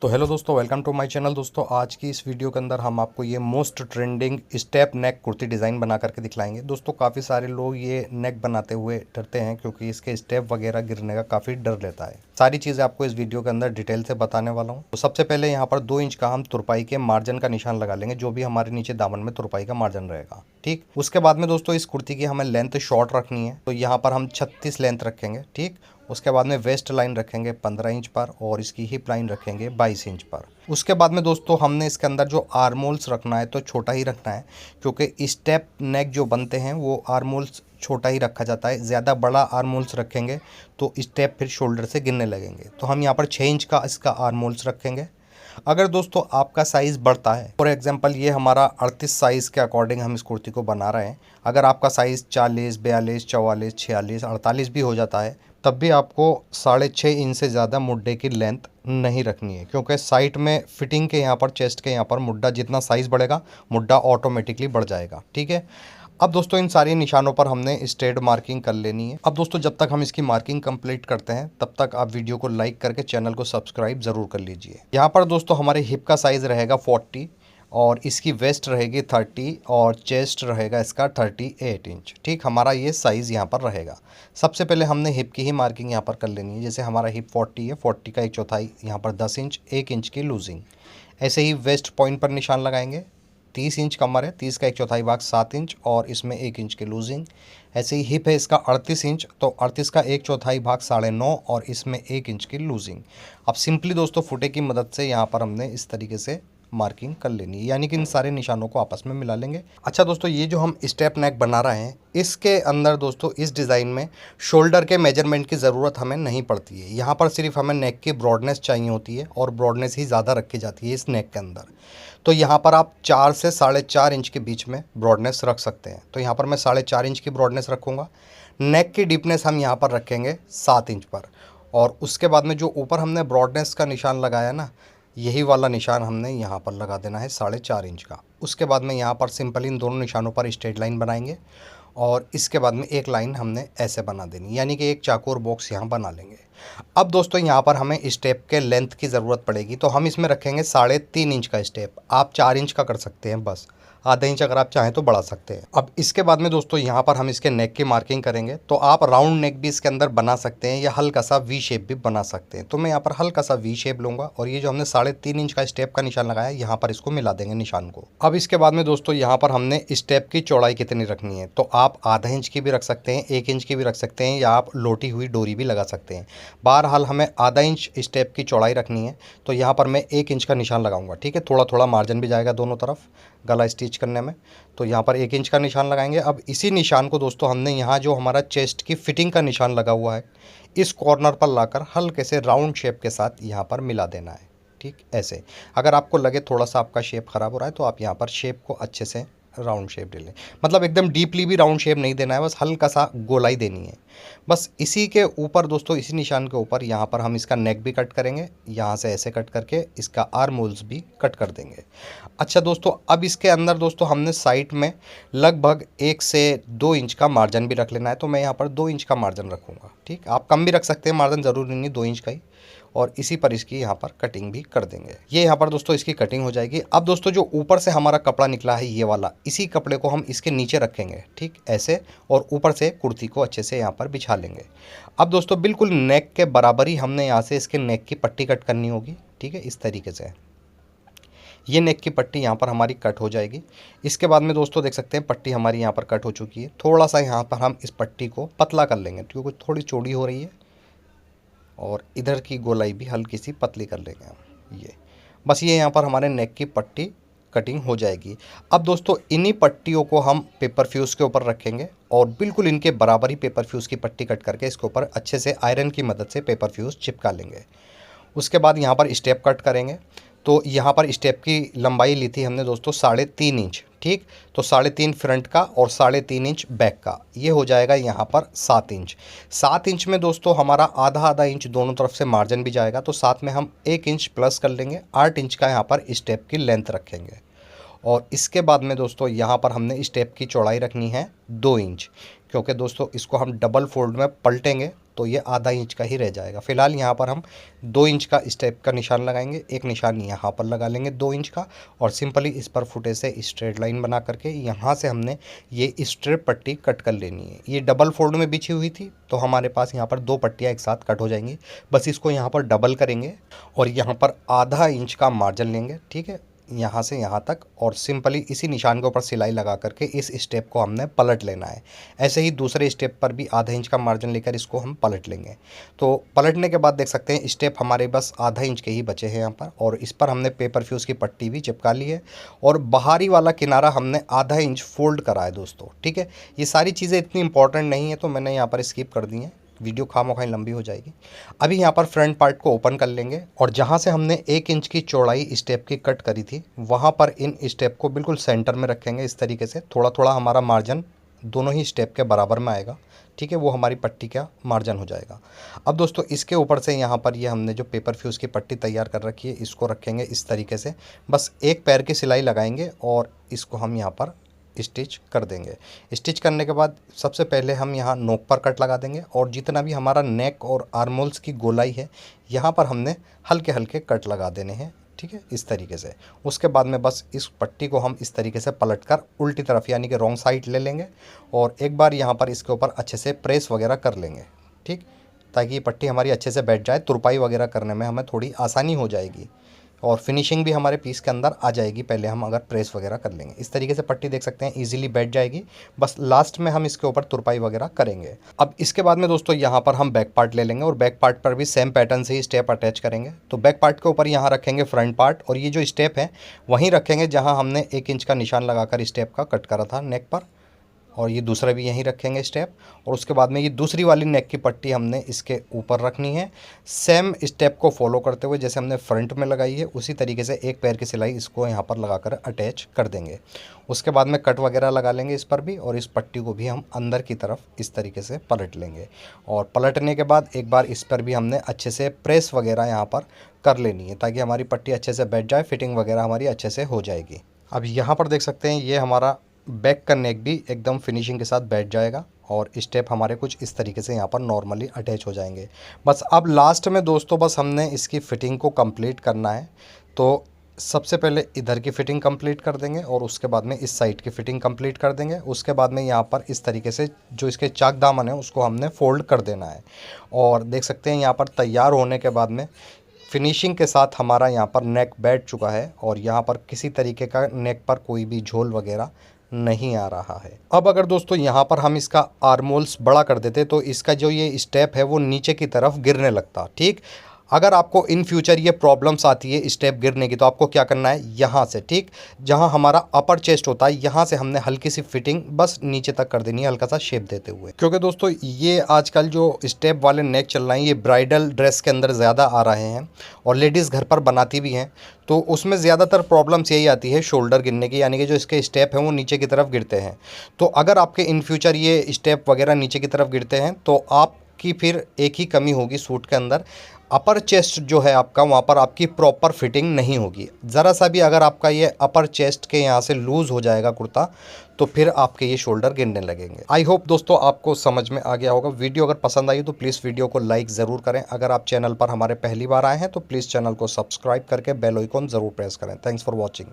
तो हेलो दोस्तों, welcome to my channel. दोस्तों आज की इस वीडियो के अंदर हम आपको ये मोस्ट ट्रेंडिंग स्टेप नेक कुर्ती डिज़ाइन बना करके दिखलाएंगे। दोस्तों काफ़ी सारे लोग ये नेक बनाते हुए डरते हैं क्योंकि इसके स्टेप वगैरह गिरने का काफ़ी डर रहता है। सारी चीज़ें आपको इस वीडियो के अंदर डिटेल से बताने वाला हूँ। तो सबसे पहले यहाँ पर 2 इंच का हम तुरपाई के मार्जिन का निशान लगा लेंगे, जो भी हमारे नीचे दामन में तुरपाई का मार्जिन रहेगा। ठीक, उसके बाद में दोस्तों इस कुर्ती की हमें लेंथ शॉर्ट रखनी है, तो यहाँ पर हम 36 लेंथ रखेंगे। ठीक, उसके बाद में वेस्ट लाइन रखेंगे 15 इंच पर और इसकी हिप लाइन रखेंगे 22 इंच पर। उसके बाद में दोस्तों हमने इसके अंदर जो आर्मोल्स रखना है तो छोटा ही रखना है, क्योंकि स्टेप नेक जो बनते हैं वो आर्मोल्स छोटा ही रखा जाता है। ज़्यादा बड़ा आर्मोल्स रखेंगे तो स्टेप फिर शोल्डर से गिरने लगेंगे। तो हम यहाँ पर 6 इंच का इसका आर्मोल्स रखेंगे। अगर दोस्तों आपका साइज़ बढ़ता है, फॉर एग्जांपल ये हमारा 38 साइज़ के अकॉर्डिंग हम इस कुर्ती को बना रहे हैं, अगर आपका साइज़ 40, 42, 44, 46, 48 भी हो जाता है, तब भी आपको 6.5 इंच से ज़्यादा मुड्डे की लेंथ नहीं रखनी है, क्योंकि साइड में फिटिंग के यहाँ पर चेस्ट के यहाँ पर मुड्डा जितना साइज़ बढ़ेगा मुड्डा ऑटोमेटिकली बढ़ जाएगा। ठीक है, अब दोस्तों इन सारे निशानों पर हमने स्ट्रेट मार्किंग कर लेनी है। अब दोस्तों जब तक हम इसकी मार्किंग कंप्लीट करते हैं तब तक आप वीडियो को लाइक करके चैनल को सब्सक्राइब ज़रूर कर लीजिए। यहाँ पर दोस्तों हमारे हिप का साइज़ रहेगा 40 और इसकी वेस्ट रहेगी 30 और चेस्ट रहेगा इसका 38 इंच। ठीक, हमारा ये साइज़ यहाँ पर रहेगा। सबसे पहले हमने हिप की ही मार्किंग यहाँ पर कर लेनी है। जैसे हमारा हिप 40 है, 40 का 1/4 यहाँ पर 10 इंच, 1 इंच की लूजिंग। ऐसे ही वेस्ट पॉइंट पर निशान लगाएंगे। 30 इंच कमर है, 30 का 1/4 भाग 7 इंच और इसमें 1 इंच की लूजिंग। ऐसे ही हिप है इसका 38 इंच, तो 38 का 1/4 भाग 9.5 और इसमें 1 इंच की लूजिंग। अब सिंपली दोस्तों फुटे की मदद से यहाँ पर हमने इस तरीके से मार्किंग कर लेनी है, यानी कि इन सारे निशानों को आपस में मिला लेंगे। अच्छा दोस्तों, ये जो हम स्टेप नेक बना रहे हैं इसके अंदर दोस्तों इस डिज़ाइन में शोल्डर के मेजरमेंट की ज़रूरत हमें नहीं पड़ती है। यहाँ पर सिर्फ हमें नेक की ब्रॉडनेस चाहिए होती है और ब्रॉडनेस ही ज़्यादा रखी जाती है इस नेक के अंदर। तो यहाँ पर आप 4 से 4.5 इंच के बीच में ब्रॉडनेस रख सकते हैं। तो यहाँ पर मैं 4.5 इंच की ब्रॉडनेस रखूँगा। नेक की डीपनेस हम यहाँ पर रखेंगे 7 इंच पर, और उसके बाद में जो ऊपर हमने ब्रॉडनेस का निशान लगाया ना, यही वाला निशान हमने यहाँ पर लगा देना है 4.5 इंच का। उसके बाद में यहाँ पर सिंपल इन दोनों निशानों पर स्ट्रेट लाइन बनाएंगे और इसके बाद में एक लाइन हमने ऐसे बना देनी, यानी कि एक चाकू और बॉक्स यहाँ बना लेंगे। अब दोस्तों यहाँ पर हमें स्टेप के लेंथ की ज़रूरत पड़ेगी, तो हम इसमें रखेंगे 3.5 इंच का स्टेप। आप 4 इंच का कर सकते हैं, बस आधा इंच अगर आप चाहें तो बढ़ा सकते हैं। अब इसके बाद में दोस्तों यहाँ पर हम इसके नेक की मार्किंग करेंगे। तो आप राउंड नेक भी इसके अंदर बना सकते हैं या हल्का सा वी शेप भी बना सकते हैं। तो मैं यहाँ पर हल्का सा वी शेप लूँगा और ये जो हमने 3.5 इंच का स्टेप का निशान लगाया यहाँ पर इसको मिला देंगे निशान को। अब इसके बाद में दोस्तों यहाँ पर हमने स्टेप की चौड़ाई कितनी रखनी है, तो आप आधा इंच की भी रख सकते हैं, 1 इंच की भी रख सकते हैं, या आप लोटी हुई डोरी भी लगा सकते हैं। बहरहाल हमें आधा इंच स्टेप की चौड़ाई रखनी है, तो यहाँ पर मैं 1 इंच का निशान लगाऊंगा। ठीक है, थोड़ा थोड़ा मार्जिन भी जाएगा दोनों तरफ गला स्टिच करने में, तो यहाँ पर 1 इंच का निशान लगाएंगे। अब इसी निशान को दोस्तों हमने यहाँ जो हमारा चेस्ट की फिटिंग का निशान लगा हुआ है इस कॉर्नर पर लाकर हल्के से राउंड शेप के साथ यहाँ पर मिला देना है। ठीक, ऐसे अगर आपको लगे थोड़ा सा आपका शेप ख़राब हो रहा है तो आप यहाँ पर शेप को अच्छे से राउंड शेप दे लें। मतलब एकदम डीपली भी राउंड शेप नहीं देना है, बस हल्का सा गोलाई देनी है। बस इसी के ऊपर दोस्तों, इसी निशान के ऊपर यहाँ पर हम इसका नेक भी कट करेंगे, यहाँ से ऐसे कट करके इसका आर्म होल्स भी कट कर देंगे। अच्छा दोस्तों, अब इसके अंदर दोस्तों हमने साइड में लगभग 1 से 2 इंच का मार्जिन भी रख लेना है, तो मैं यहाँ पर 2 इंच का मार्जिन रखूँगा। ठीक, आप कम भी रख सकते हैं मार्जिन, ज़रूरी नहीं 2 इंच का ही, और इसी पर इसकी यहाँ पर कटिंग भी कर देंगे। ये यहाँ पर दोस्तों इसकी कटिंग हो जाएगी। अब दोस्तों जो ऊपर से हमारा कपड़ा निकला है ये वाला, इसी कपड़े को हम इसके नीचे रखेंगे। ठीक, ऐसे, और ऊपर से कुर्ती को अच्छे से यहाँ पर बिछा लेंगे। अब दोस्तों बिल्कुल नेक के बराबर ही हमने यहाँ से इसके नेक की पट्टी कट करनी होगी। ठीक है, इस तरीके से ये नेक की पट्टी यहाँ पर हमारी कट हो जाएगी। इसके बाद में दोस्तों देख सकते हैं पट्टी हमारी यहाँ पर कट हो चुकी है। थोड़ा सा यहाँ पर हम इस पट्टी को पतला कर लेंगे क्योंकि थोड़ी चौड़ी हो रही है, और इधर की गोलाई भी हल्की सी पतली कर लेंगे हम। ये बस ये यहाँ पर हमारे नेक की पट्टी कटिंग हो जाएगी। अब दोस्तों इन्हीं पट्टियों को हम पेपर फ्यूज़ के ऊपर रखेंगे और बिल्कुल इनके बराबर ही पेपर फ्यूज़ की पट्टी कट करके इसके ऊपर अच्छे से आयरन की मदद से पेपर फ्यूज़ चिपका लेंगे। उसके बाद यहाँ पर स्टेप कट करेंगे। तो यहाँ पर स्टेप की लंबाई ली थी हमने दोस्तों 3.5 इंच। ठीक, तो 3.5 फ्रंट का और 3.5 इंच बैक का, ये हो जाएगा यहाँ पर 7 इंच। 7 इंच में दोस्तों हमारा आधा आधा इंच दोनों तरफ से मार्जिन भी जाएगा, तो साथ में हम 1 इंच प्लस कर लेंगे। 8 इंच का यहाँ पर स्टेप की लेंथ रखेंगे। और इसके बाद में दोस्तों यहाँ पर हमने स्टेप की चौड़ाई रखनी है 2 इंच, क्योंकि दोस्तों इसको हम डबल फोल्ड में पलटेंगे तो ये आधा इंच का ही रह जाएगा। फिलहाल यहाँ पर हम 2 इंच का स्टेप का निशान लगाएंगे, एक निशान यहाँ पर लगा लेंगे 2 इंच का, और सिंपली इस पर फुटे से स्ट्रेट लाइन बना करके यहाँ से हमने ये स्ट्रेट पट्टी कट कर लेनी है। ये डबल फोल्ड में बिछी हुई थी तो हमारे पास यहाँ पर 2 पट्टियाँ एक साथ कट हो जाएंगी। बस इसको यहाँ पर डबल करेंगे और यहाँ पर आधा इंच का मार्जिन लेंगे, ठीक है, यहाँ से यहाँ तक, और सिंपली इसी निशान के ऊपर सिलाई लगा करके इस स्टेप को हमने पलट लेना है। ऐसे ही दूसरे स्टेप पर भी आधा इंच का मार्जिन लेकर इसको हम पलट लेंगे। तो पलटने के बाद देख सकते हैं स्टेप हमारे बस आधा इंच के ही बचे हैं यहाँ पर, और इस पर हमने पेपर फ्यूज़ की पट्टी भी चिपका ली है और बाहरी वाला किनारा हमने आधा इंच फोल्ड करा है दोस्तों, ठीक है। ये सारी चीज़ें इतनी इंपॉर्टेंट नहीं है तो मैंने यहाँ पर स्किप कर दी हैं, वीडियो खामोखाई लंबी हो जाएगी। अभी यहाँ पर फ्रंट पार्ट को ओपन कर लेंगे और जहाँ से हमने 1 इंच की चौड़ाई स्टेप की कट करी थी वहाँ पर इन स्टेप को बिल्कुल सेंटर में रखेंगे इस तरीके से। थोड़ा थोड़ा हमारा मार्जिन दोनों ही स्टेप के बराबर में आएगा, ठीक है, वो हमारी पट्टी का मार्जिन हो जाएगा। अब दोस्तों इसके ऊपर से यहाँ पर ये हमने जो पेपर फ्यूज़ की पट्टी तैयार कर रखी है इसको रखेंगे इस तरीके से। बस एक पैर की सिलाई लगाएंगे और इसको हम यहाँ पर स्टिच कर देंगे। स्टिच करने के बाद सबसे पहले हम यहाँ नोक पर कट लगा देंगे और जितना भी हमारा नेक और आर्मोल्स की गोलाई है यहाँ पर हमने हल्के हल्के कट लगा देने हैं, ठीक है, इस तरीके से। उसके बाद में बस इस पट्टी को हम इस तरीके से पलटकर उल्टी तरफ यानी कि रॉन्ग साइड ले लेंगे और एक बार यहाँ पर इसके ऊपर अच्छे से प्रेस वगैरह कर लेंगे, ठीक, ताकि ये पट्टी हमारी अच्छे से बैठ जाए। तुरपाई वगैरह करने में हमें थोड़ी आसानी हो जाएगी और फिनिशिंग भी हमारे पीस के अंदर आ जाएगी पहले हम अगर प्रेस वगैरह कर लेंगे। इस तरीके से पट्टी देख सकते हैं इजीली बैठ जाएगी। बस लास्ट में हम इसके ऊपर तुरपाई वगैरह करेंगे। अब इसके बाद में दोस्तों यहाँ पर हम बैक पार्ट ले लेंगे और बैक पार्ट पर भी सेम पैटर्न से ही स्टेप अटैच करेंगे। तो बैक पार्ट के ऊपर यहाँ रखेंगे फ्रंट पार्ट और ये जो स्टेप है वहीं रखेंगे जहाँ हमने 1 इंच का निशान लगाकर स्टेप का कट करा था नेक पर, और ये दूसरा भी यहीं रखेंगे स्टेप। और उसके बाद में ये दूसरी वाली नेक की पट्टी हमने इसके ऊपर रखनी है सेम स्टेप को फॉलो करते हुए जैसे हमने फ्रंट में लगाई है उसी तरीके से एक पैर की सिलाई इसको यहाँ पर लगाकर अटैच कर देंगे। उसके बाद में कट वगैरह लगा लेंगे इस पर भी और इस पट्टी को भी हम अंदर की तरफ इस तरीके से पलट लेंगे। और पलटने के बाद एक बार इस पर भी हमने अच्छे से प्रेस वगैरह यहाँ पर कर लेनी है ताकि हमारी पट्टी अच्छे से बैठ जाए, फिटिंग वगैरह हमारी अच्छे से हो जाएगी। अब यहाँ पर देख सकते हैं ये हमारा बैक का नेक भी एकदम फिनिशिंग के साथ बैठ जाएगा और स्टेप हमारे कुछ इस तरीके से यहाँ पर नॉर्मली अटैच हो जाएंगे। बस अब लास्ट में दोस्तों बस हमने इसकी फ़िटिंग को कंप्लीट करना है। तो सबसे पहले इधर की फ़िटिंग कंप्लीट कर देंगे और उसके बाद में इस साइड की फ़िटिंग कंप्लीट कर देंगे। उसके बाद में यहाँ पर इस तरीके से जो इसके चाक दामन है उसको हमने फ़ोल्ड कर देना है। और देख सकते हैं यहाँ पर तैयार होने के बाद में फिनिशिंग के साथ हमारा यहाँ पर नेक बैठ चुका है और यहाँ पर किसी तरीके का नेक पर कोई भी झोल वगैरह नहीं आ रहा है। अब अगर दोस्तों यहाँ पर हम इसका आर्मोल्स बड़ा कर देते तो इसका जो ये स्टेप है वो नीचे की तरफ गिरने लगता, ठीक। अगर आपको इन फ्यूचर ये प्रॉब्लम्स आती है स्टेप गिरने की तो आपको क्या करना है, यहाँ से, ठीक, जहाँ हमारा अपर चेस्ट होता है यहाँ से हमने हल्की सी फिटिंग बस नीचे तक कर देनी है हल्का सा शेप देते हुए। क्योंकि दोस्तों ये आजकल जो स्टेप वाले नेक चल रहे हैं ये ब्राइडल ड्रेस के अंदर ज़्यादा आ रहे हैं और लेडीज़ घर पर बनाती भी हैं तो उसमें ज़्यादातर प्रॉब्लम्स यही आती है शोल्डर गिरने की, यानी कि जो इसके स्टेप हैं वो नीचे की तरफ गिरते हैं। तो अगर आपके इन फ्यूचर ये स्टेप वगैरह नीचे की तरफ गिरते हैं तो आपकी फिर एक ही कमी होगी सूट के अंदर, अपर चेस्ट जो है आपका वहाँ पर आपकी प्रॉपर फिटिंग नहीं होगी। ज़रा सा भी अगर आपका ये अपर चेस्ट के यहाँ से लूज़ हो जाएगा कुर्ता तो फिर आपके ये शोल्डर गिरने लगेंगे। आई होप दोस्तों आपको समझ में आ गया होगा। वीडियो अगर पसंद आई तो प्लीज़ वीडियो को लाइक ज़रूर करें। अगर आप चैनल पर हमारे पहली बार आए हैं तो प्लीज़ चैनल को सब्सक्राइब करके बेल आइकन ज़रूर प्रेस करें। Thanks for watching.